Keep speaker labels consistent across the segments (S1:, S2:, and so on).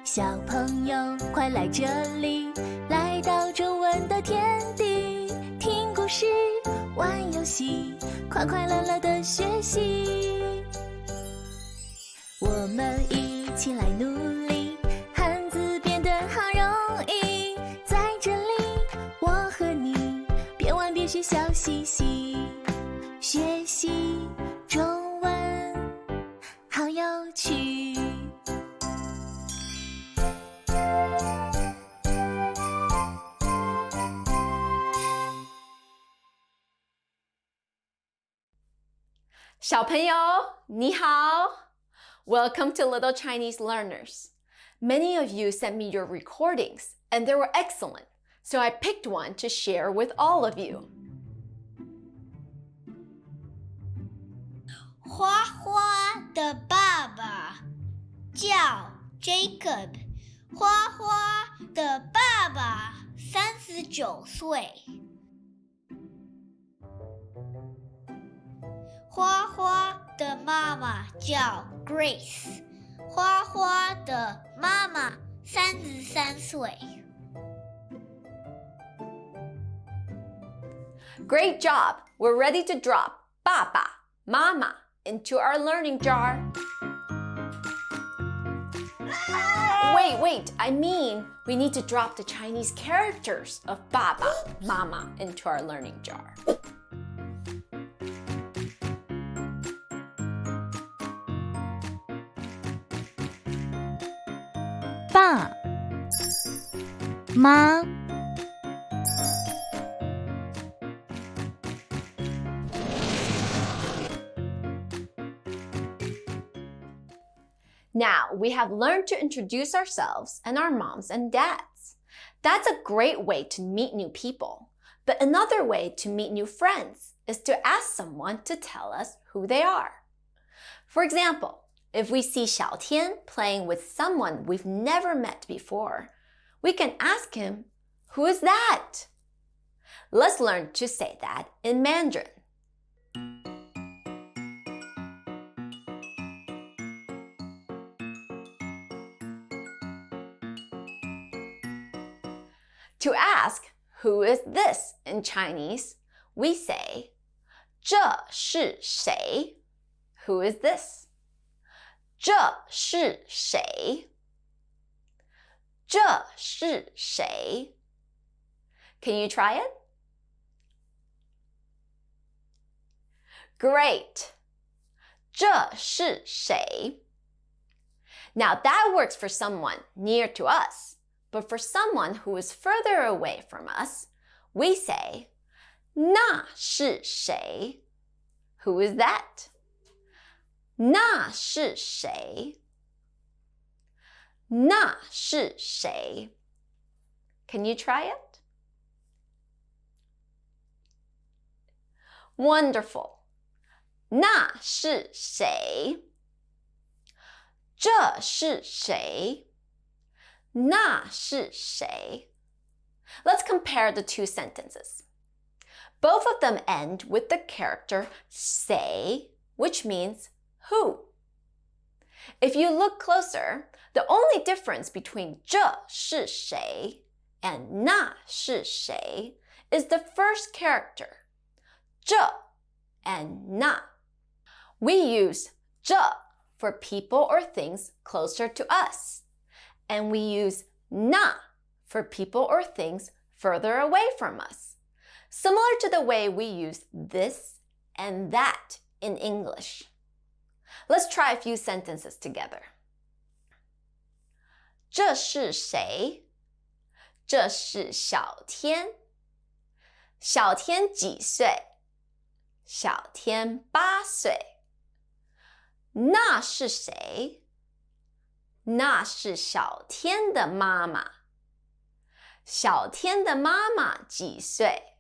S1: 小朋友，快来这里，来到中文的天地，听故事，玩游戏，快快乐乐的学习。我们一起来努力，汉字变得好容易。在这里，我和你，边玩边学，笑嘻嘻。学习中文，好有趣。
S2: 小朋友，你好! Welcome to Little Chinese Learners. Many of you sent me your recordings, and they were excellent, so I picked one to share with all of you.
S3: 花花的爸爸叫 Jacob， 花花的爸爸39岁。花花的妈妈叫 Grace， 花花的妈妈33岁。
S2: Great job! We're ready to drop 爸爸, mama into our learning jar. Wait, I mean we need to drop the Chinese characters of 爸爸, mama into our learning jar.
S1: 爸妈
S2: Now, we have learned to introduce ourselves and our moms and dads. That's a great way to meet new people. But another way to meet new friends is to ask someone to tell us who they are. For example, if we see Xiao Tian playing with someone we've never met before, we can ask him, "Who is that?" Let's learn to say that in Mandarin. To ask, "Who is this?" in Chinese, we say, 这是谁? Who is this? 这是谁? 这是谁? Can you try it? Great! 这是谁? Now that works for someone near to us, but for someone who is further away from us, we say, 那是谁? Who is that? 那是谁? 那是谁? Can you try it? Wonderful. 那是谁? 这是谁? 那是谁? Let's compare the two sentences. Both of them end with the character 谁, which means who. If you look closer, the only difference between 这是谁 and 那是谁 is the first character, 这 and 那. We use 这 for people or things closer to us, and we use 那 for people or things further away from us, similar to the way we use this and that in English. Let's try a few sentences together. 这是谁? 这是小天。小天几岁? 小天8岁。那是谁? 那是小天的妈妈。小天的妈妈几岁?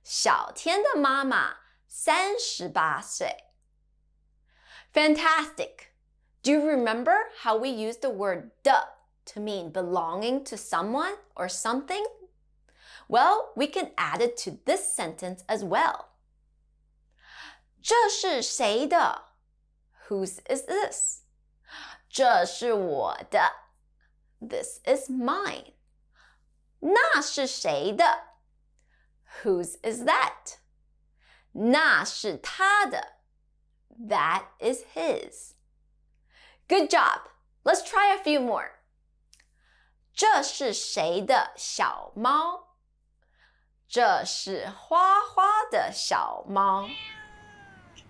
S2: 小天的妈妈38岁。Fantastic! Do you remember how we use the word 的 to mean belonging to someone or something? Well, we can add it to this sentence as well. 这是谁的 ？Whose is this？ 这是我的 This is mine。那是谁的 ？Whose is that？ 那是他的 That is his。 Good job! Let's try a few more. 这是谁的小猫？这是花花的小猫。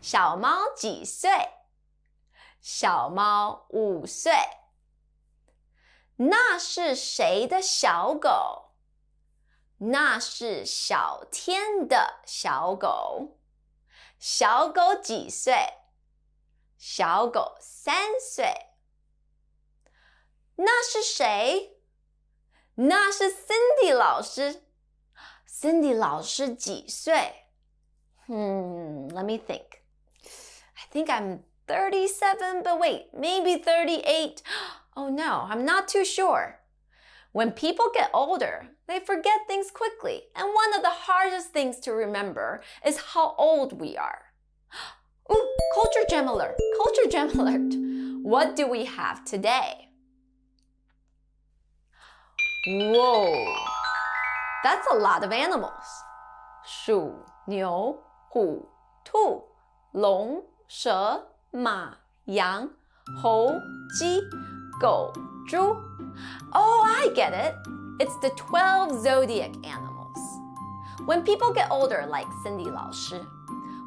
S2: 小猫几岁？小猫5岁。那是谁的小狗？那是小天的小狗。小狗几岁？小狗3岁。那是谁？那是 Cindy 老师。Cindy 老师几岁？Let me think. I think I'm 37, but wait, maybe 38. Oh no, I'm not too sure. When people get older, they forget things quickly, and one of the hardest things to remember is how old we are. Ooh, Culture Gem Alert! Culture Gem Alert! What do we have today? Whoa! That's a lot of animals. 鼠、牛、虎、兔、龙、蛇、马、羊、猴、鸡、狗、猪。Oh, I get it. It's the 12 zodiac animals. When people get older, like Cindy 老师,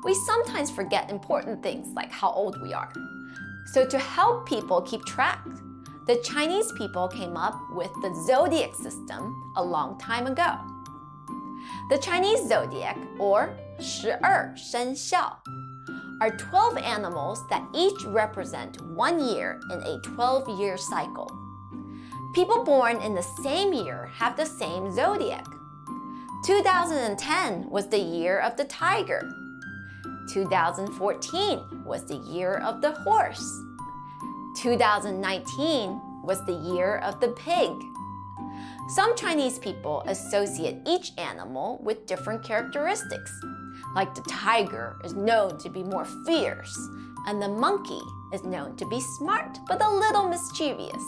S2: we sometimes forget important things like how old we are. So to help people keep track, the Chinese people came up with the zodiac system a long time ago. The Chinese zodiac, or 12生肖, are 12 animals that each represent 1 year in a 12-year cycle. People born in the same year have the same zodiac. 2010 was the year of the tiger. 2014 was the year of the horse. 2019 was the year of the pig. Some Chinese people associate each animal with different characteristics. Like the tiger is known to be more fierce, and the monkey is known to be smart but a little mischievous.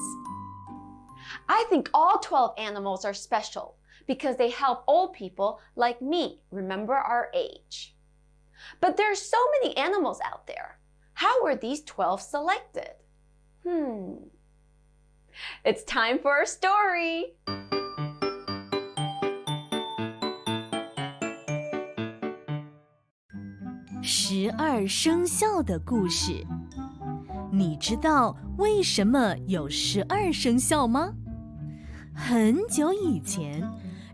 S2: I think all 12 animals are special because they help old people like me remember our age. But there are so many animals out there. How were these 12 selected? It's time for our story.
S4: 12生肖的故事。你知道为什么有12生肖吗？很久以前，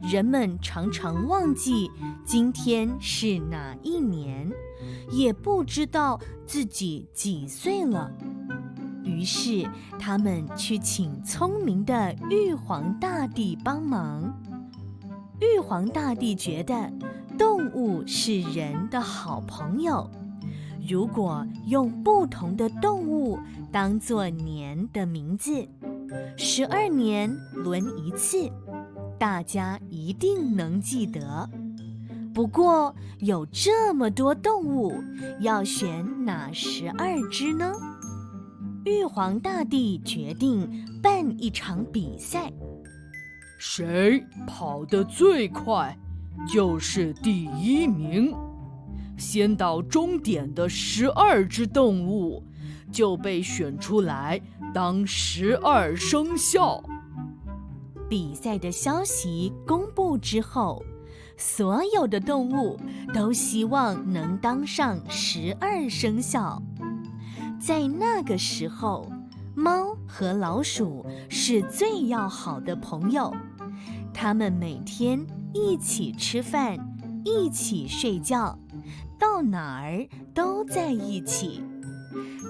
S4: 人们常常忘记今天是哪一年，也不知道自己几岁了。于是，他们去请聪明的玉皇大帝帮忙。玉皇大帝觉得动物是人的好朋友，如果用不同的动物当作年的名字，12年轮一次，大家一定能记得。不过有这么多动物，要选哪12只呢？玉皇大帝决定办一场比赛，
S5: 谁跑得最快就是第1名。先到终点的12只动物就被选出来当12生肖。
S4: 比赛的消息公布之后，所有的动物都希望能当上12生肖。在那个时候，猫和老鼠是最要好的朋友，它们每天一起吃饭，一起睡觉，到哪儿都在一起。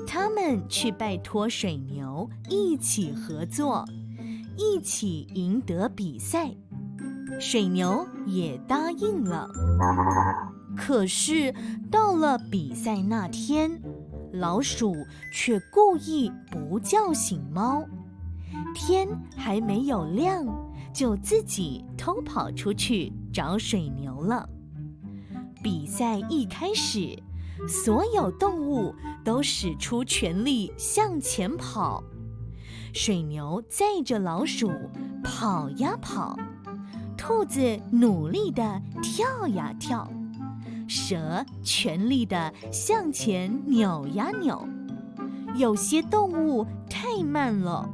S4: 他们去拜托水牛一起合作，一起赢得比赛。水牛也答应了。可是到了比赛那天，老鼠却故意不叫醒猫，天还没有亮，就自己偷跑出去找水牛了。比赛一开始，所有动物都使出全力向前跑。水牛载着老鼠跑呀跑，兔子努力地跳呀跳，蛇全力地向前扭呀扭。有些动物太慢了，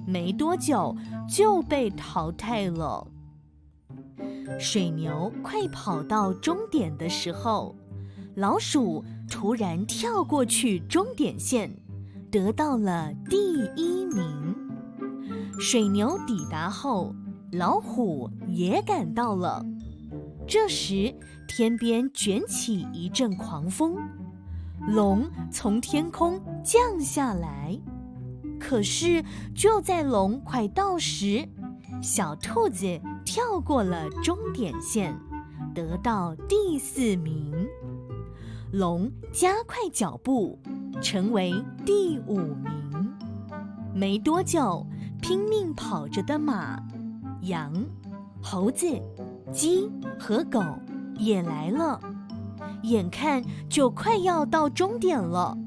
S4: 没多久就被淘汰了。水牛快跑到终点的时候，老鼠突然跳过去终点线，得到了第1名。水牛抵达后，老虎也赶到了。这时，天边卷起一阵狂风，龙从天空降下来。可是，就在龙快到时，小兔子跳过了终点线，得到第4名。龙加快脚步，成为第5名。没多久，拼命跑着的马、羊、猴子、鸡和狗也来了，眼看就快要到终点了，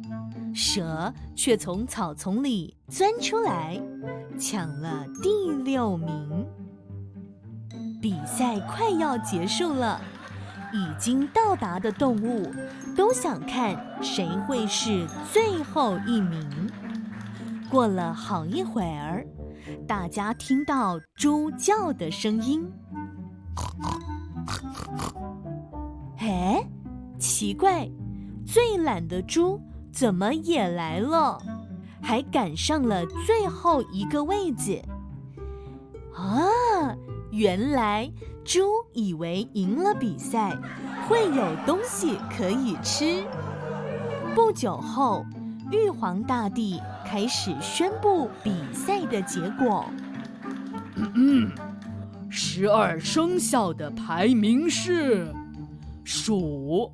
S4: 蛇却从草丛里钻出来，抢了第6名。比赛快要结束了，已经到达的动物都想看谁会是最后1名。过了好一会儿，大家听到猪叫的声音。哎，奇怪，最懒的猪怎么也来了，还赶上了最后一个位子。啊，原来猪以为赢了比赛会有东西可以吃。不久后，玉皇大帝开始宣布比赛的结果。
S5: 12生肖的排名是：鼠、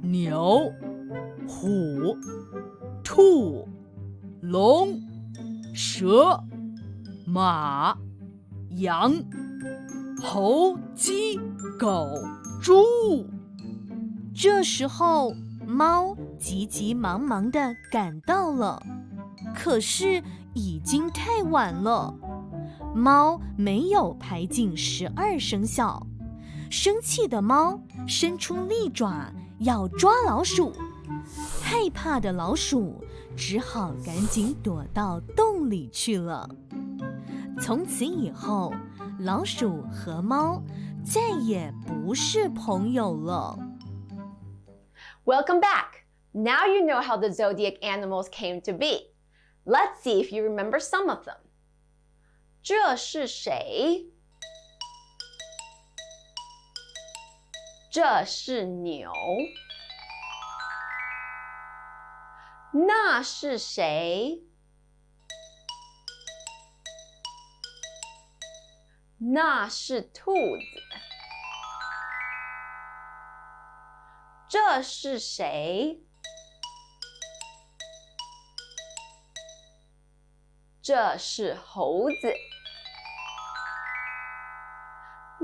S5: 牛、虎、兔、龙、蛇、马、羊、猴、鸡、狗、猪。
S4: 这时候，猫急急忙忙地赶到了，可是已经太晚了。猫没有排进12生肖，生气的猫伸出利爪要抓老鼠，害怕的老鼠只好赶紧躲到洞里去了。从此以后，老鼠和猫再也不是朋友了。
S2: Welcome back! Now you know how the zodiac animals came to be. Let's see if you remember some of them. 这是谁？这是牛。那是谁？那是兔子。这是谁？这是猴子。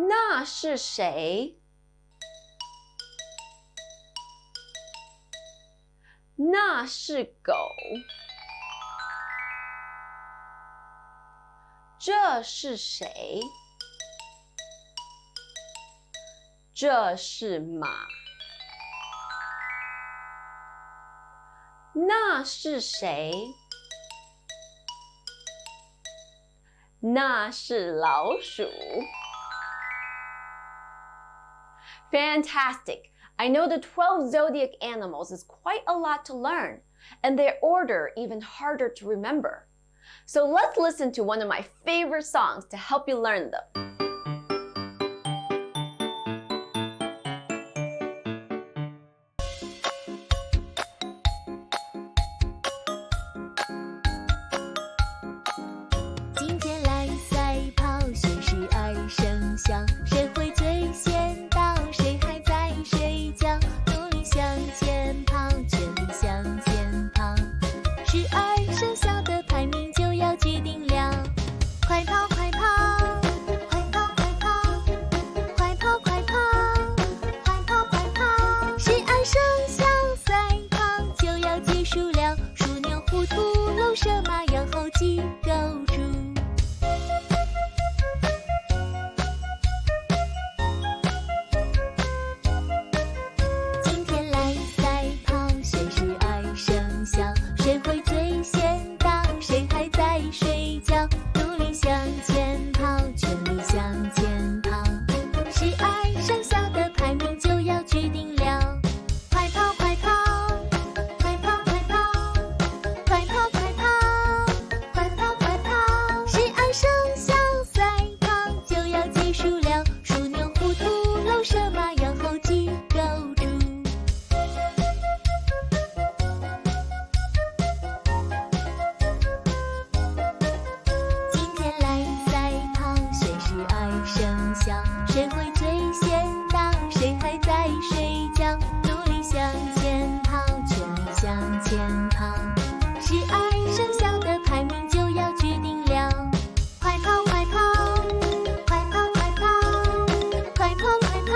S2: 那是谁？那是狗。这是谁？这是马。那是谁？那是老鼠。Fantastic! I know the 12 zodiac animals is quite a lot to learn, and their order even harder to remember. So let's listen to one of my favorite songs to help you learn them.
S1: 前旁，12生肖的排名就要决定了。快跑快跑，快跑快跑，快跑快跑，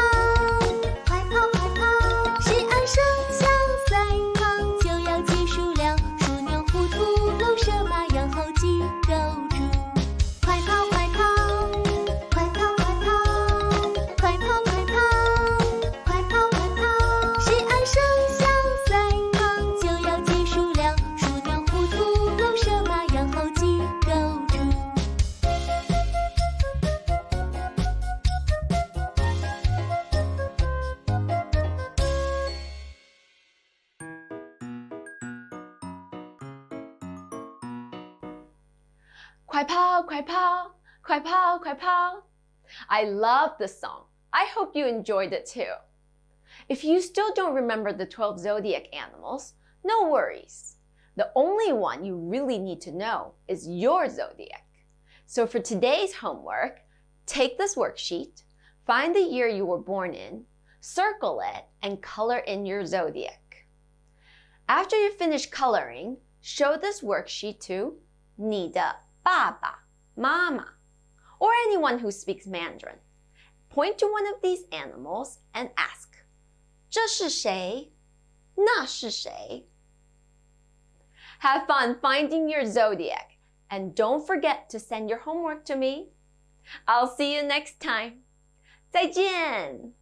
S1: 快跑快跑！12生肖赛跑就要结束了，鼠牛虎兔龙蛇马羊猴鸡狗猪，快跑快跑，快跑快跑，快跑快跑，快跑快跑！12生肖赛跑就要结束了，鼠牛虎兔龙蛇马羊猴鸡狗猪。
S2: 快跑，快跑，快跑，快跑! I love this song. I hope you enjoyed it too. If you still don't remember the 12 zodiac animals, no worries. The only one you really need to know is your zodiac. So for today's homework, take this worksheet, find the year you were born in, circle it, and color in your zodiac. After you finish coloring, show this worksheet to 你的爸爸妈妈 or anyone who speaks Mandarin. Point to one of these animals and ask, 这是谁？那是谁？ Have fun finding your zodiac and don't forget to send your homework to me. I'll see you next time. 再见。